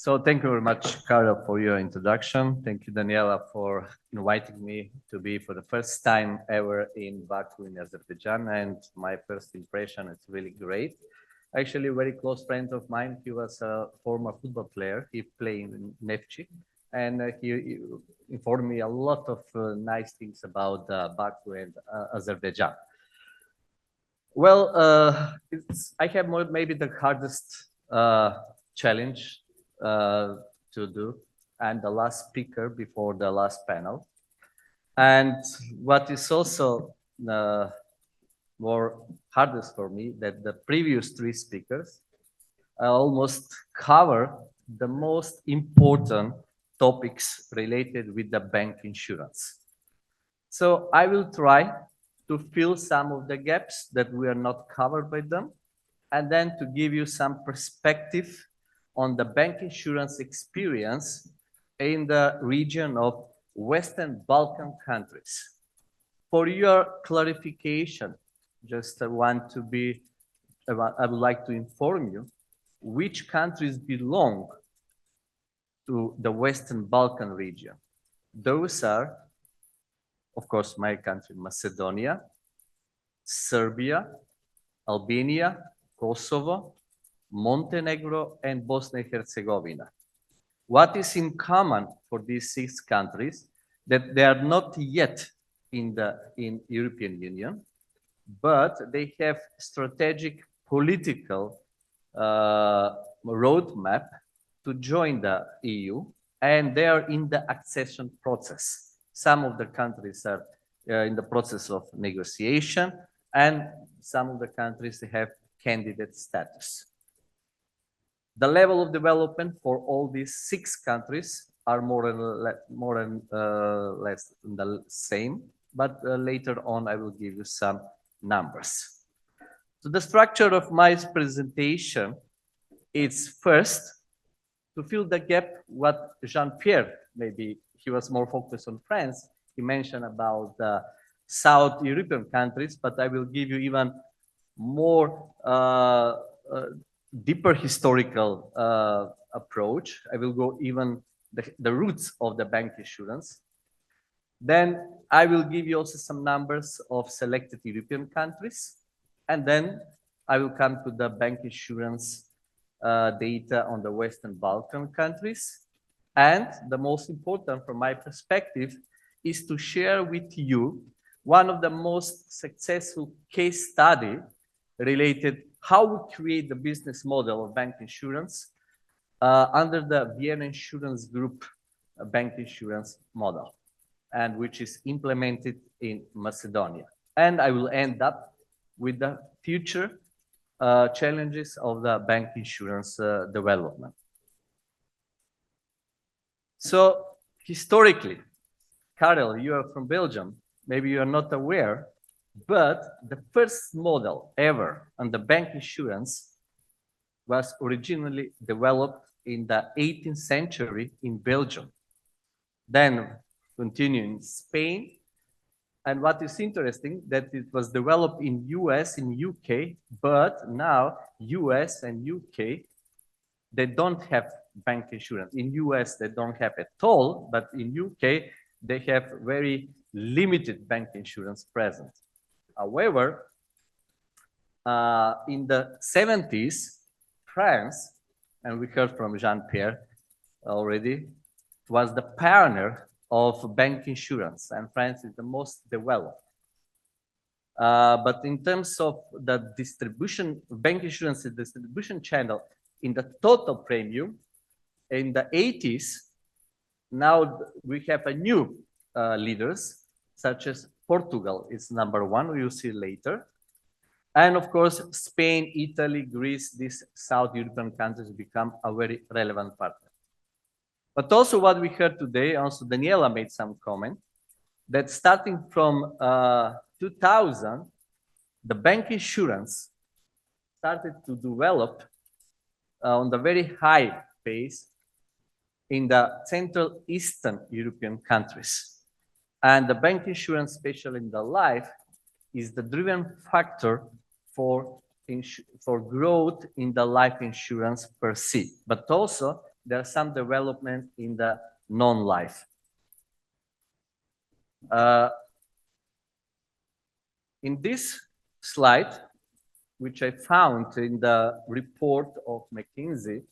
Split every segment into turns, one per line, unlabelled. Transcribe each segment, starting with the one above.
So thank you very much, Carol, for your introduction. Thank you, Daniela, for inviting me to be for the first time ever in Baku in Azerbaijan. And my first impression is really great. Actually, a very close friend of mine, he was a former football player. He played in Neftchi. And he informed me a lot of nice things about Baku and Azerbaijan. Well, I have maybe the hardest challenge to do, and the last speaker before the last panel. And what is also more hardest for me, that the previous three speakers almost cover the most important topics related with the bank insurance. So I will try to fill some of the gaps that we are not covered by them, and then to give you some perspective on the bank insurance experience in the region of Western Balkan countries. For your clarification, just I would like to inform you which countries belong to the Western Balkan region. Those are, of course, my country, Macedonia, Serbia, Albania, Kosovo, Montenegro, and Bosnia and Herzegovina. What is in common for these 6 countries? That they are not yet in the European Union, but they have strategic political roadmap to join the EU, and they are in the accession process. Some of the countries are in the process of negotiation, and some of the countries have candidate status. The level of development for all these 6 countries are more and less the same, but later on I will give you some numbers. So the structure of my presentation is first to fill the gap what Jean-Pierre, maybe he was more focused on France, he mentioned about the South European countries, but I will give you even more deeper historical approach. I will go even the roots of the bank insurance. Then I will give you also some numbers of selected European countries. And then I will come to the bank insurance data on the Western Balkan countries. And the most important from my perspective is to share with you one of the most successful case study related how we create the business model of bank insurance under the Vienna Insurance Group bank insurance model, and which is implemented in Macedonia. And I will end up with the future challenges of the bank insurance development. So historically, Karel, you are from Belgium. Maybe you are not aware, but the first model ever on the bank insurance was originally developed in the 18th century in Belgium. Then continued in Spain. And what is interesting, that it was developed in US, in UK, but now US and UK, they don't have bank insurance. In US, they don't have at all, but in UK, they have very limited bank insurance present. However, in the 70s, France, and we heard from Jean-Pierre already, was the pioneer of bank insurance, and France is the most developed. But in terms of the distribution, bank insurance distribution channel in the total premium, in the 80s, now we have a new leaders, such as Portugal is #1, we will see later. And of course, Spain, Italy, Greece, these South European countries become a very relevant partner. But also what we heard today, also Daniela made some comment, that starting from 2000, the bank insurance started to develop on the very high pace in the Central Eastern European countries. And the bank insurance, especially in the life, is the driven factor for growth in the life insurance per se. But also there's some development in the non-life. In this slide, which I found in the report of McKinsey,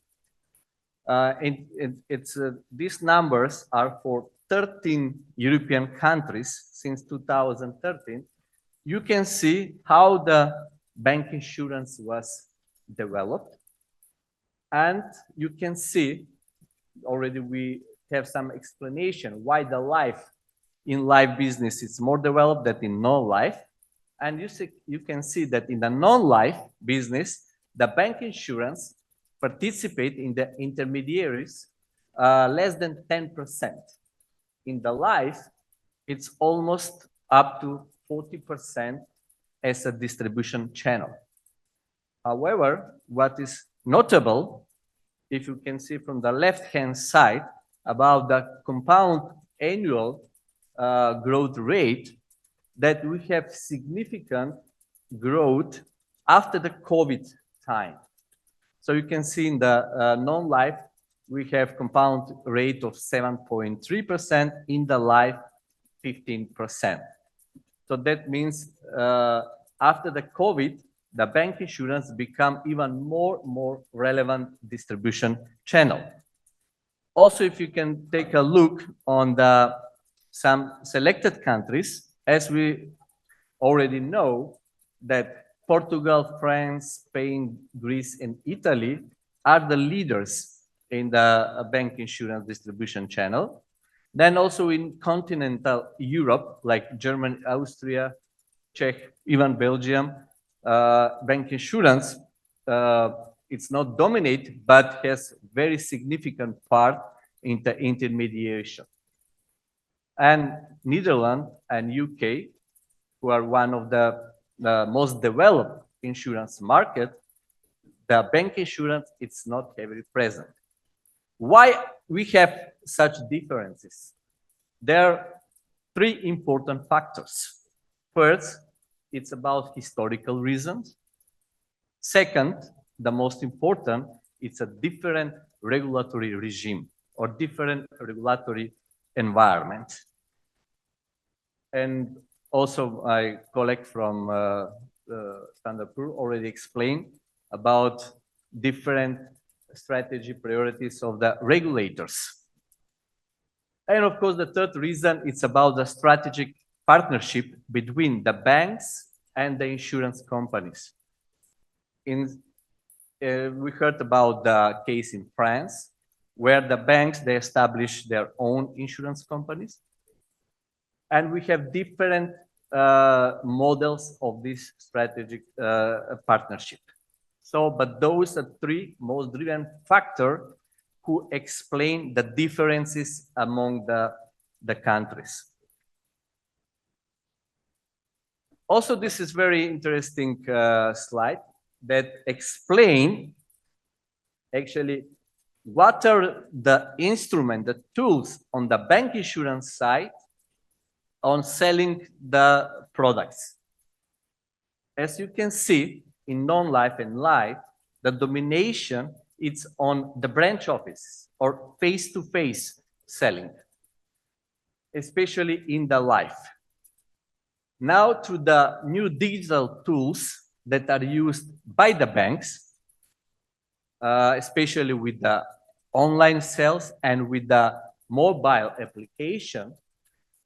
these numbers are for 13 European countries since 2013. You can see how the bank insurance was developed. And you can see already we have some explanation why the life in life business is more developed than in non-life. And you can see that in the non-life business, the bank insurance participate in the intermediaries less than 10%. In the life, it's almost up to 40% as a distribution channel. However, what is notable, if you can see from the left-hand side, about the compound annual growth rate, that we have significant growth after the COVID time. So you can see in the non-life, we have compound rate of 7.3%, in the life, 15%. So that means after the COVID, the bank insurance become even more relevant distribution channel. Also, if you can take a look on some selected countries, as we already know that Portugal, France, Spain, Greece, and Italy are the leaders in the bank insurance distribution channel. Then also in continental Europe, like Germany, Austria, Czech, even Belgium, bank insurance, it's not dominate, but has very significant part in the intermediation. And Netherlands and UK, who are one of the most developed insurance market, the bank insurance, it's not heavily present. Why we have such differences? There are three important factors. First, it's about historical reasons. Second, the most important, it's a different regulatory regime or different regulatory environment. And also my colleague from Standard & Poor's already explained about different strategy priorities of the regulators. And of course, the third reason, it's about the strategic partnership between the banks and the insurance companies. We heard about the case in France, where the banks, they establish their own insurance companies. And we have different models of this strategic partnership. So, but those are three most driven factors who explain the differences among the countries. Also, this is very interesting slide that explain actually what are the instruments, the tools on the bank insurance side on selling the products. As you can see, in non-life and life, the domination is on the branch office or face-to-face selling, especially in the life. Now, through the new digital tools that are used by the banks, especially with the online sales and with the mobile application,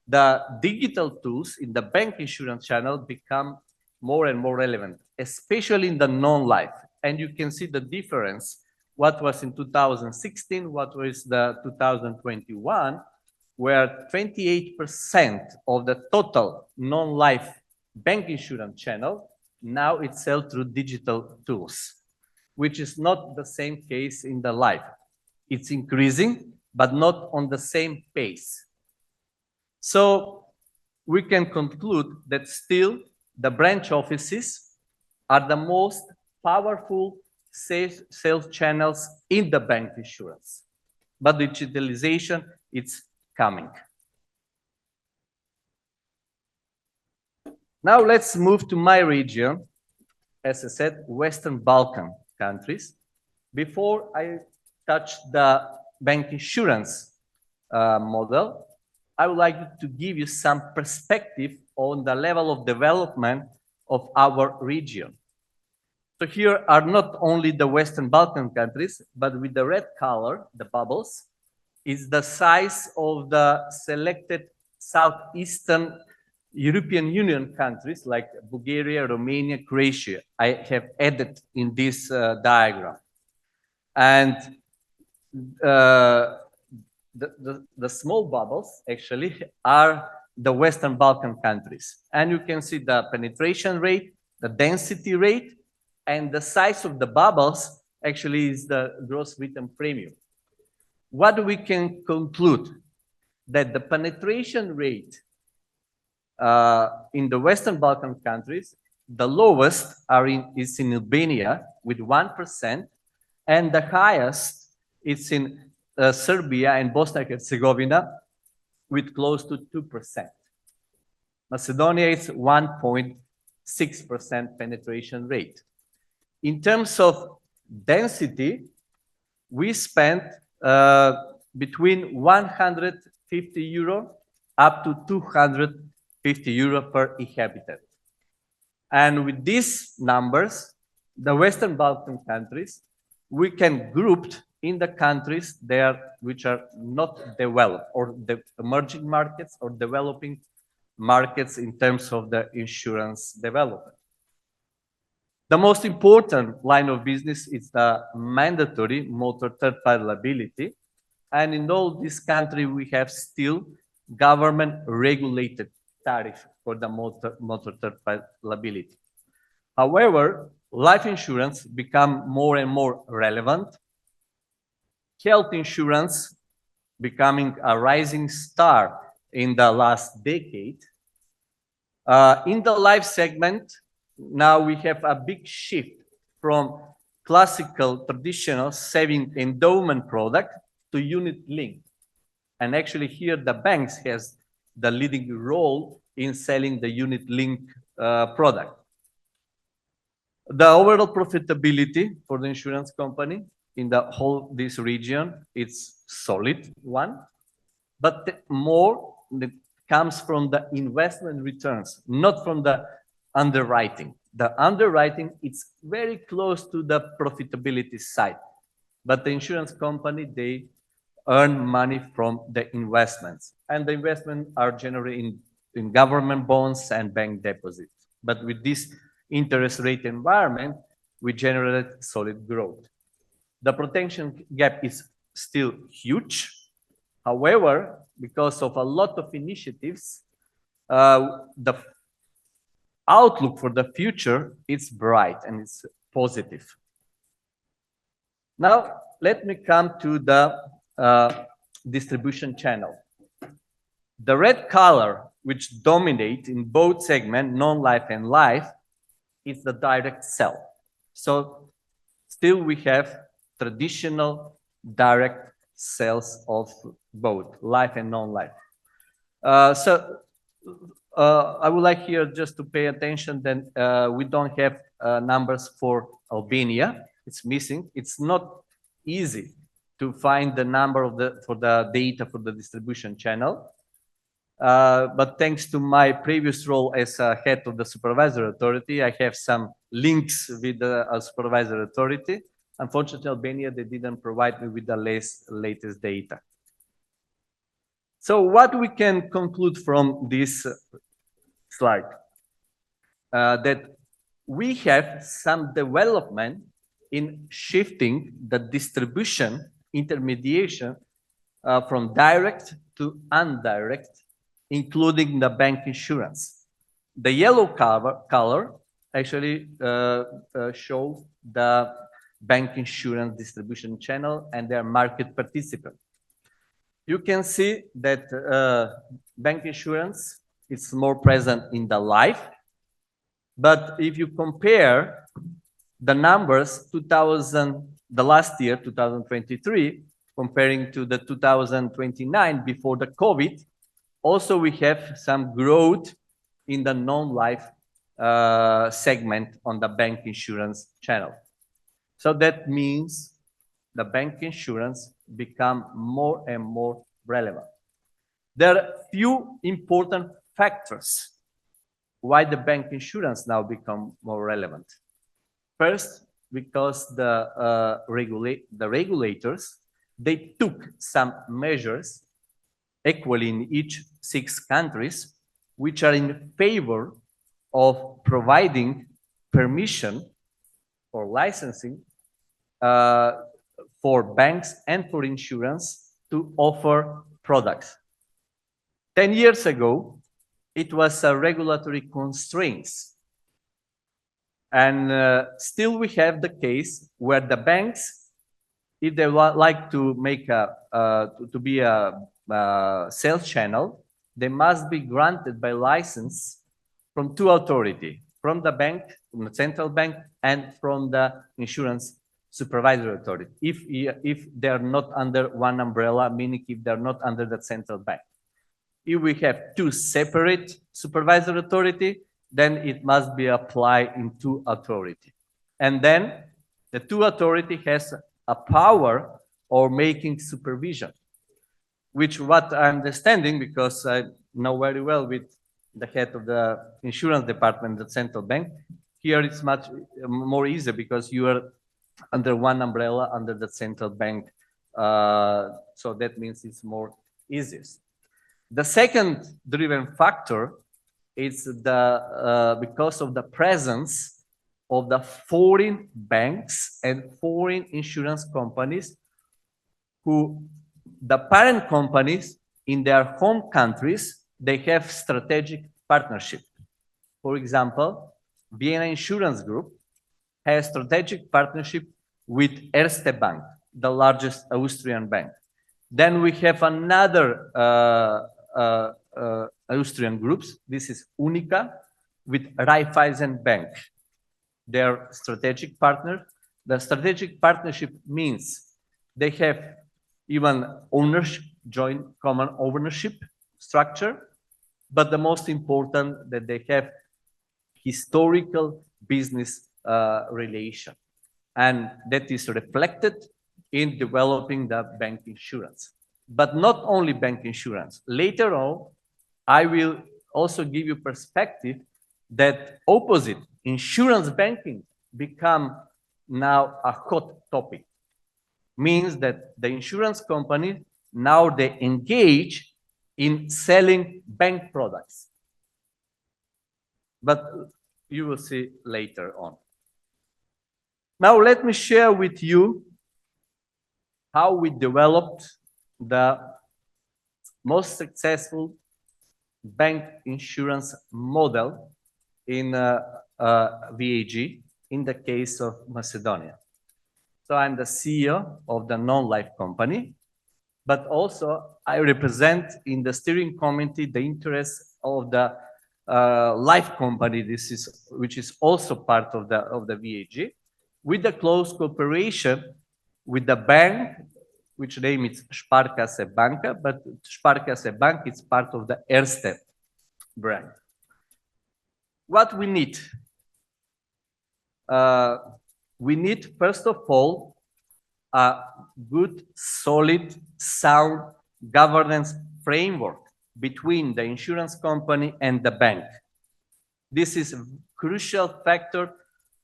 the digital tools in the bank insurance channel become more and more relevant, especially in the non-life. And you can see the difference, what was in 2016, what was the 2021, where 28% of the total non-life bank insurance channel, now it's sold through digital tools, which is not the same case in the life. It's increasing, but not on the same pace. So we can conclude that still the branch offices are the most powerful sales channels in the bank insurance. But digitalization, it's coming. Now let's move to my region, as I said, Western Balkan countries. Before I touch the bank insurance model, I would like to give you some perspective on the level of development of our region. So here are not only the Western Balkan countries, but with the red color, the bubbles, is the size of the selected Southeastern European Union countries like Bulgaria, Romania, Croatia. I have added in this diagram. And the small bubbles actually are the Western Balkan countries. And you can see the penetration rate, the density rate, and the size of the bubbles actually is the gross written premium. What we can conclude that the penetration rate in the Western Balkan countries, the lowest is in Albania with 1%, and the highest is in Serbia and Bosnia and Herzegovina with close to 2%. Macedonia is 1.6% penetration rate. In terms of density, we spent between 150 euro up to 250 euro per inhabitant. And with these numbers, the Western Balkan countries, we can group in the countries there which are not developed, or the emerging markets or developing markets in terms of the insurance development. The most important line of business is the mandatory motor third-party liability. And in all this country, we have still government-regulated tariff for the motor third-party liability. However, life insurance become more and more relevant. Health insurance becoming a rising star in the last decade. In the life segment, now we have a big shift from classical, traditional saving endowment product to unit link. And actually here the banks has the leading role in selling the unit link product. The overall profitability for the insurance company in the whole this region, it's solid one, but more that comes from the investment returns, not from the underwriting. The underwriting, it's very close to the profitability side, but the insurance company, they earn money from the investments, and the investments are generally in government bonds and bank deposits. But with this interest rate environment, we generate solid growth. The protection gap is still huge. However, because of a lot of initiatives, the outlook for the future is bright and it's positive. Now, let me come to the distribution channel. The red color, which dominates in both segments, non-life and life, is the direct sell. So still we have traditional direct sales of both life and non-life. I would like here just to pay attention that we don't have numbers for Albania. It's missing. It's not easy to find the number for the data for the distribution channel. But thanks to my previous role as a head of the supervisory authority, I have some links with the supervisory authority. Unfortunately, Albania, they didn't provide me with the latest data. So what we can conclude from this slide, that we have some development in shifting the distribution intermediation from direct to indirect, including the bank insurance. The yellow color actually shows the bank insurance distribution channel and their market participants. You can see that bank insurance is more present in the life, but if you compare the numbers, the last year, 2023, comparing to the 2029 before the COVID, also we have some growth in the non-life segment on the bank insurance channel. So that means the bank insurance become more and more relevant. There are few important factors why the bank insurance now become more relevant. First, because the regulators, they took some measures equally in each 6 countries, which are in favor of providing permission or licensing for banks and for insurance to offer products. 10 years ago, it was regulatory constraints. And still we have the case where the banks, if they like to make to be a sales channel, they must be granted by license from 2 authorities, from the bank, from the central bank, and from the insurance supervisory authority. If they are not under one umbrella, meaning if they are not under the central bank. If we have 2 separate supervisory authority, then it must be applied in 2 authority. And then the 2 authority has a power of making supervision, which what I'm understanding, because I know very well with the head of the insurance department, the central bank, here it's much more easy because you are under one umbrella under the central bank. So that means it's more easiest. The second driven factor is because of the presence of the foreign banks and foreign insurance companies who the parent companies in their home countries, they have strategic partnership. For example, Vienna Insurance Group has strategic partnership with Erste Bank, the largest Austrian bank. Then we have another Austrian groups. This is Unica with Raiffeisen Bank. They're strategic partner. The strategic partnership means they have even ownership, joint common ownership structure, but the most important that they have historical business relation, and that is reflected in developing the bank insurance. But not only bank insurance. Later on, I will also give you perspective that opposite insurance banking become now a hot topic. Means that the insurance company now they engage in selling bank products. But you will see later on. Now let me share with you how we developed the most successful bank insurance model in VAG in the case of Macedonia. So I'm the CEO of the non-life company, but also I represent in the steering committee the interests of the life company, which is also part of the VAG, with the close cooperation with the bank, which name is Sparkasse Banka, but Sparkasse Bank is part of the Erste brand. What we need? We need, first of all, a good, solid, sound governance framework between the insurance company and the bank. This is a crucial factor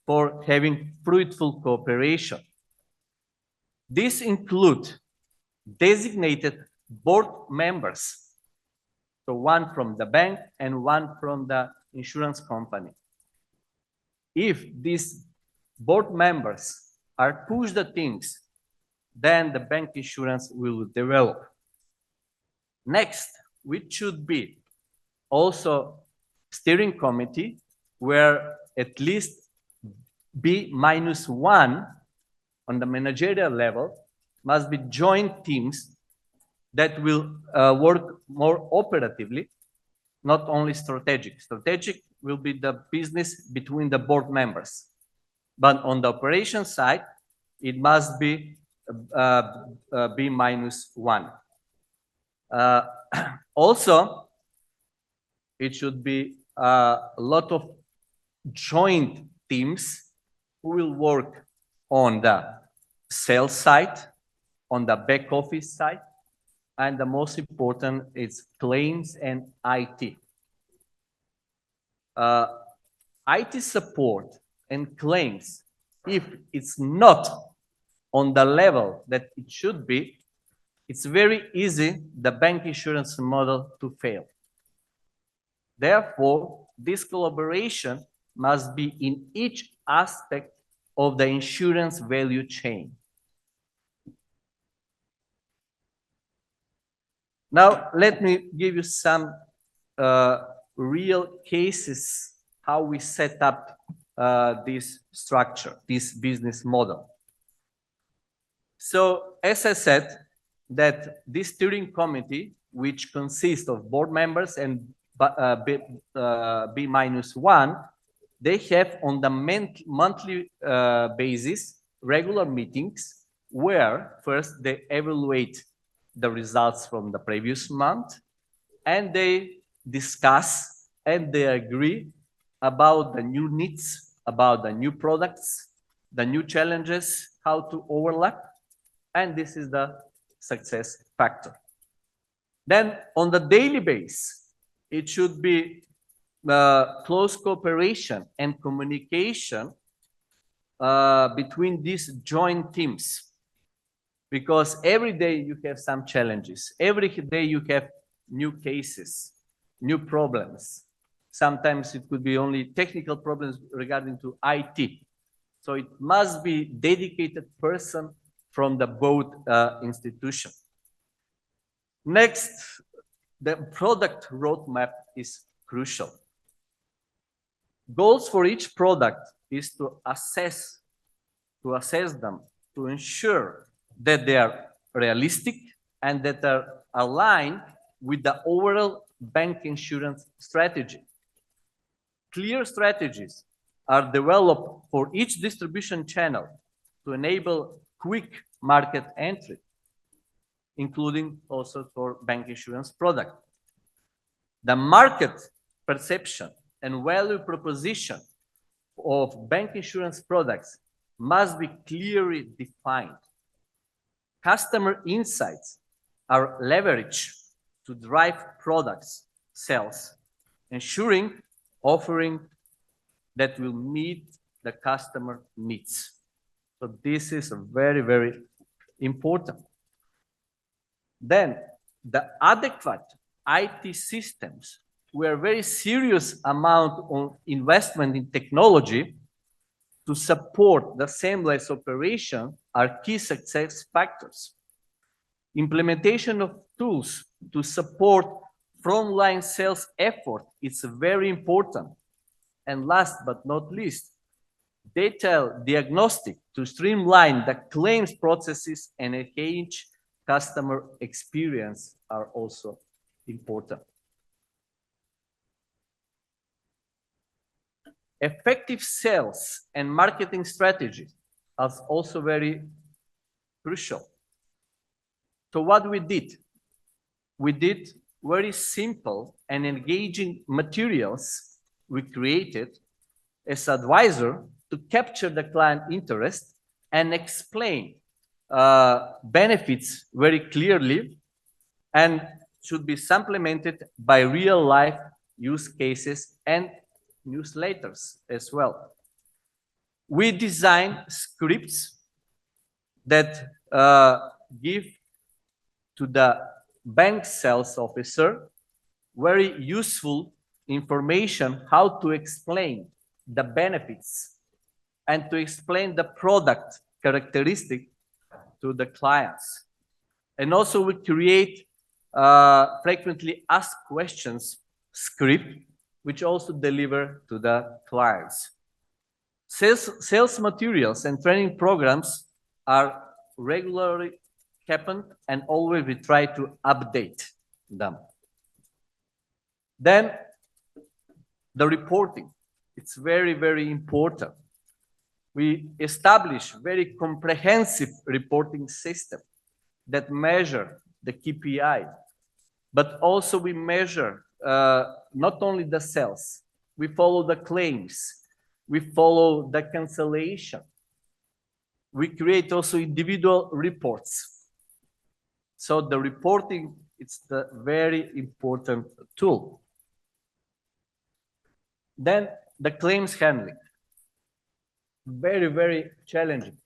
for having fruitful cooperation. This includes designated board members, so one from the bank and one from the insurance company. If these board members are push the things, then the bank insurance will develop. Next, which should be also steering committee where at least B-1 on the managerial level must be joint teams that will work more operatively, not only strategic. Strategic will be the business between the board members. But on the operation side, it must be B-1. Also, it should be a lot of joint teams who will work on the sales side, on the back office side, and the most important is claims and IT. IT support and claims, if it's not on the level that it should be, it's very easy the bank insurance model to fail. Therefore, this collaboration must be in each aspect of the insurance value chain. Now, let me give you some real cases how we set up this structure, this business model. So, as I said, that this steering committee, which consists of board members and B-1, they have on the monthly basis regular meetings where first they evaluate the results from the previous month and they discuss and they agree about the new needs, about the new products, the new challenges, how to overlap, and this is the success factor. Then on the daily basis, it should be close cooperation and communication between these joint teams, because every day you have some challenges. Every day you have new cases, new problems. Sometimes it could be only technical problems regarding to IT. So it must be dedicated person from the both institution. Next, the product roadmap is crucial. Goals for each product is to assess them, to ensure that they are realistic and that are aligned with the overall bank insurance strategy. Clear strategies are developed for each distribution channel to enable quick market entry, including also for bank insurance product. The market perception and value proposition of bank insurance products must be clearly defined. Customer insights are leveraged to drive products sales, ensuring offering that will meet the customer needs. So this is very, very important. Then the adequate IT systems, where very serious amount of investment in technology to support the seamless operation are key success factors. Implementation of tools to support frontline sales effort is very important. And last but not least, detailed diagnostic to streamline the claims processes and enhance customer experience are also important. Effective sales and marketing strategies are also very crucial. So what we did very simple and engaging materials we created as advisor to capture the client interest and explain benefits very clearly, and should be supplemented by real life use cases and newsletters as well. We design scripts that give to the bank sales officer very useful information how to explain the benefits and to explain the product characteristic to the clients. And also we create frequently asked questions script, which also deliver to the clients. Sales materials and training programs are regularly happened, and always we try to update them. Then the reporting, it's very, very important. We establish very comprehensive reporting system that measure the KPI, but also we measure not only the sales, we follow the claims, we follow the cancellation. we create also individual reports. So the reporting, it's the very important tool. Then the claims handling. Very, very challenging.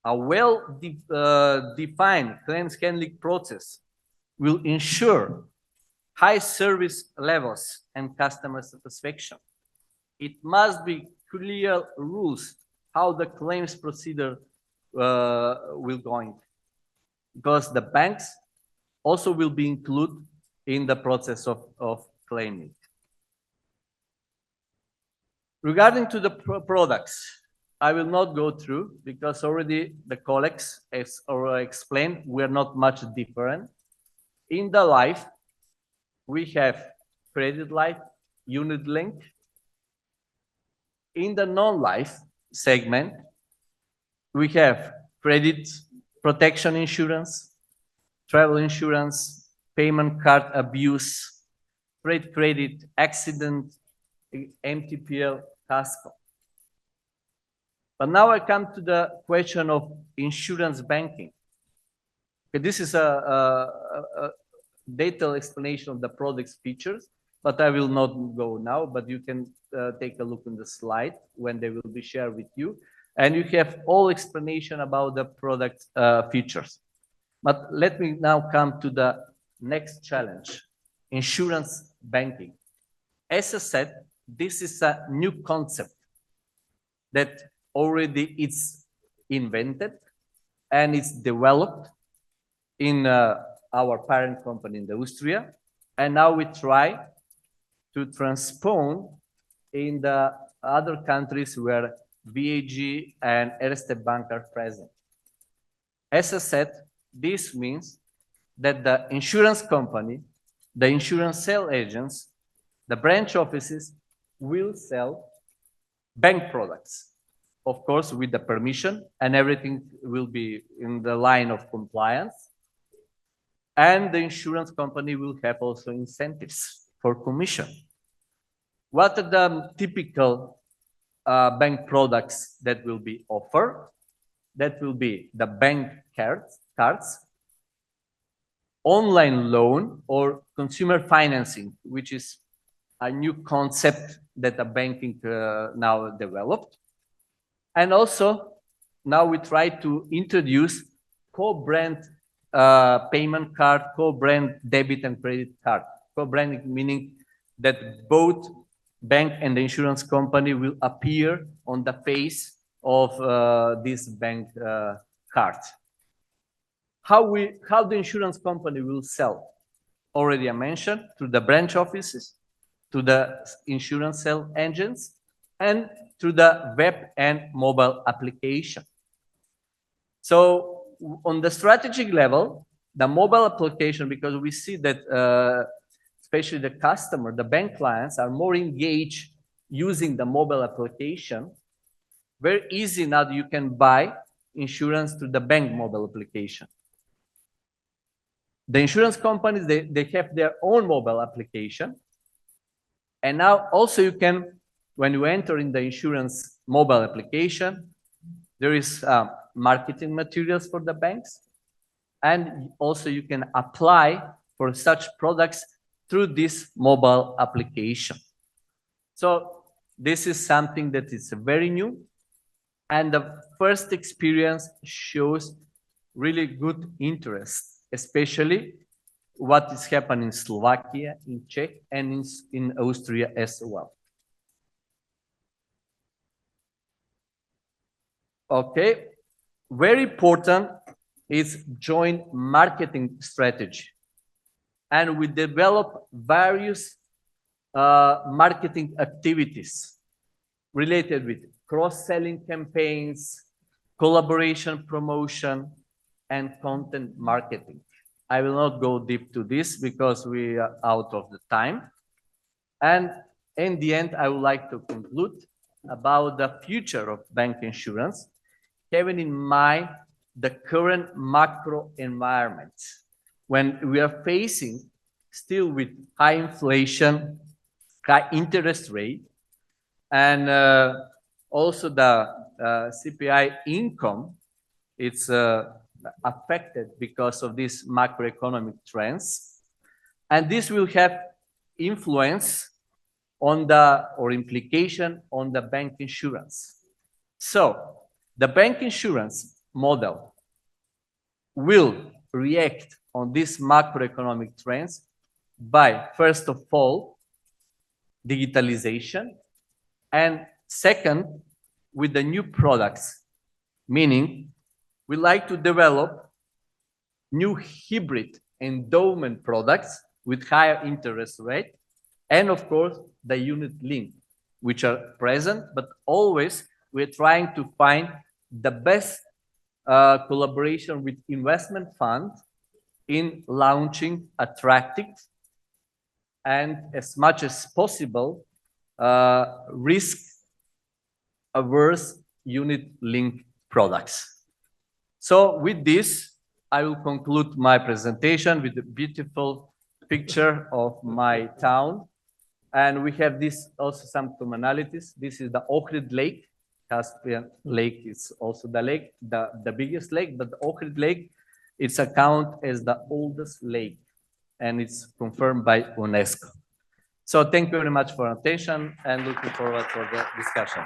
A well-defined claims handling process will ensure high service levels and customer satisfaction. It must be clear rules how the claims procedure will going, because the banks also will be included in the process of claiming. Regarding to the products, I will not go through because already the colleagues has already explained we are not much different. In the life, we have credit life, unit link. In the non-life segment, we have credit protection insurance, travel insurance, payment card abuse, trade credit, accident, MTPL, CASCO. But now I come to the question of insurance banking. Okay, this is a detailed explanation of the product's features, but I will not go now, but you can take a look in the slide when they will be shared with you. And you have all explanation about the product features. But let me now come to the next challenge, insurance banking. As I said, this is a new concept that already it's invented and it's developed in our parent company in Austria. And now we try to transpose in the other countries where VAG and Erste Bank are present. As I said, this means that the insurance company, the insurance sales agents, the branch offices will sell bank products, of course, with the permission, and everything will be in the line of compliance. And the insurance company will have also incentives for commission. What are the typical bank products that will be offered? That will be the bank cards, online loan, or consumer financing, which is a new concept that the banking now developed. And also, now we try to introduce co-brand payment card, co-brand debit and credit card. Co-branding meaning that both bank and the insurance company will appear on the face of this bank card. How the insurance company will sell? Already I mentioned, through the branch offices, to the insurance sales agents, and through the web and mobile application. So on the strategic level, the mobile application, because we see that especially the customer, the bank clients are more engaged using the mobile application. Very easy now you can buy insurance through the bank mobile application. The insurance companies, they have their own mobile application. And now also you can, when you enter in the insurance mobile application, there is marketing materials for the banks. And also you can apply for such products through this mobile application. So this is something that is very new. And the first experience shows really good interest, especially what is happening in Slovakia, in Czech, and in Austria as well. Okay, very important is joint marketing strategy. And we develop various marketing activities related with cross-selling campaigns, collaboration promotion, and content marketing. I will not go deep to this because we are out of the time. And in the end, I would like to conclude about the future of bank insurance, having in mind the current macro environment, when we are facing still with high inflation, high interest rate, and also the CPI income, it's affected because of these macroeconomic trends. And this will have influence on or implication on the bank insurance. So the bank insurance model will react on these macroeconomic trends by, first of all, digitalization, and second, with the new products, meaning we like to develop new hybrid endowment products with higher interest rate, and of course, the unit link, which are present, but always we're trying to find the best collaboration with investment funds in launching attractive and as much as possible risk-averse unit-linked products. So with this, I will conclude my presentation with a beautiful picture of my town. And we have this also some commonalities. This is the Ohrid Lake. Caspian Lake is also the lake, the biggest lake, but the Ohrid Lake, it's accounted as the oldest lake, and it's confirmed by UNESCO. So thank you very much for your attention, and looking forward for the discussion.